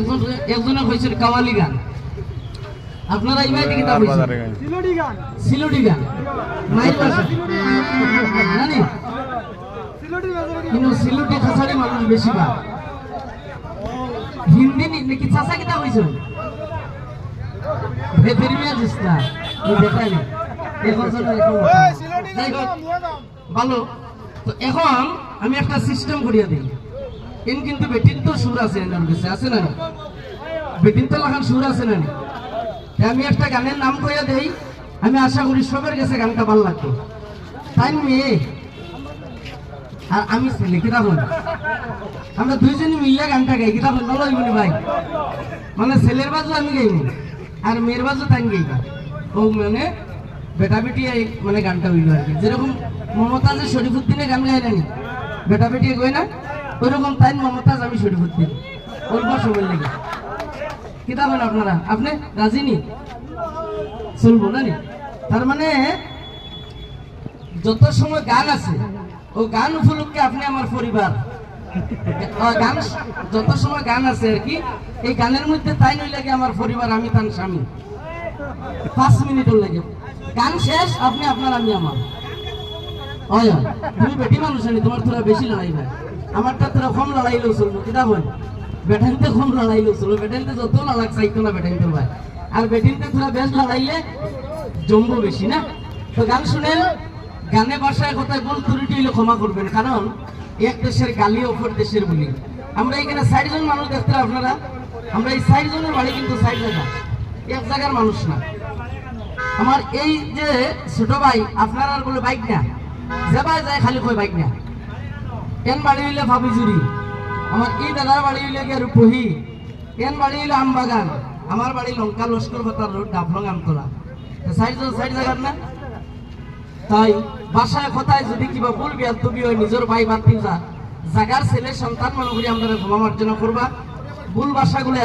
করে একজনে কইছে কাওয়ালি গান আপনারা ইবাই দিকে তা কইছে সিলোডি গান মাইর ভাষা জানি কিন্তু সিলোডি খাসাড়ি মানুষ বেশি বা হিন্দি নাকি চাচা কিতা কইছে ভেতরিয়া জিস্তা এই দেখাইনি এখন ভালো তো এখন আমি একটা সিস্টেম করিয়া দিই এন কিন্তু বেটির তো সুর আছে এনার কাছে আছে না বেটির তো লাগান সুর আছে না আমি একটা গানের নাম কইয়া দেই আমি আশা করি সবার কাছে গানটা ভালো লাগবে তাই মেয়ে আর আমি ছেলে কিতা বল আমরা দুইজনই মিলিয়া গানটা গাই কিতা বল ভালো হইবনি ভাই মানে ছেলের বাজু আমি গাইব আর মেয়ের বাজু তাই গাইবা ও মানে বেটা বেটি মানে গানটা হইল আর কি যেরকম মমতাজ শরীফুদ্দিনে গান গাই না বেটা বেটি কই না ওইরকম তাই মমতাজ আমি শরীফুদ্দিন অল্প সময় লেগে কিতা বলেন আপনারা আপনি রাজি নি চলবো না নি তার মানে যত সময় গান আছে ও গান উপলক্ষে আপনি আমার পরিবার গান যত সময় গান আছে আর কি এই গানের মধ্যে তাই নই লাগে আমার পরিবার আমি তার স্বামী 5 মিনিটের লাগে গান শেষ আপনি আপনার আমি আমার হয় তুমি বেটি মানুষ আনি তোমার তোরা বেশি লড়াই ভাই আমারটা তোরা কম লড়াইলেও চলবো কিতা বল বেটাইতে কম লড়াইলেও চলবো বেটাইতে যত লড়াক চাইতো না বেটাইতে ভাই আর বেটিনতে তোরা বেশ লড়াইলে জমবো বেশি না তো গান শুনেন গানে ভাষায় কথায় বল ত্রুটি হইলে ক্ষমা করবেন কারণ এক দেশের গালি অপর দেশের বলি আমরা এখানে 60 জন মানুষ দেখতে আপনারা আমরা এই 60 জনের বাড়ি কিন্তু 60 জায়গা এক জায়গার মানুষ না আমার এই যে ছোট ভাই আপনার আর বলে বাইক না যে ভাই যায় খালি কই বাইক না এন বাড়ি হইলে ভাবি জুড়ি আমার এই দাদার বাড়ি হইলে গিয়ে রূপহি এন বাড়ি হইলে আমবাগান আমার বাড়ি লঙ্কা লস্কর পাতার রোড ডাফলং আমতলা 60 জায়গার না তাই ভাষায় কথায় যদি কিবা ভুল বিয়াদবি হয় নিজের ভাই বাদ জাগার ছেলে সন্তান মনে করি আমরা ক্ষমা মার্জনা করবা ভুল ভাষাগুলো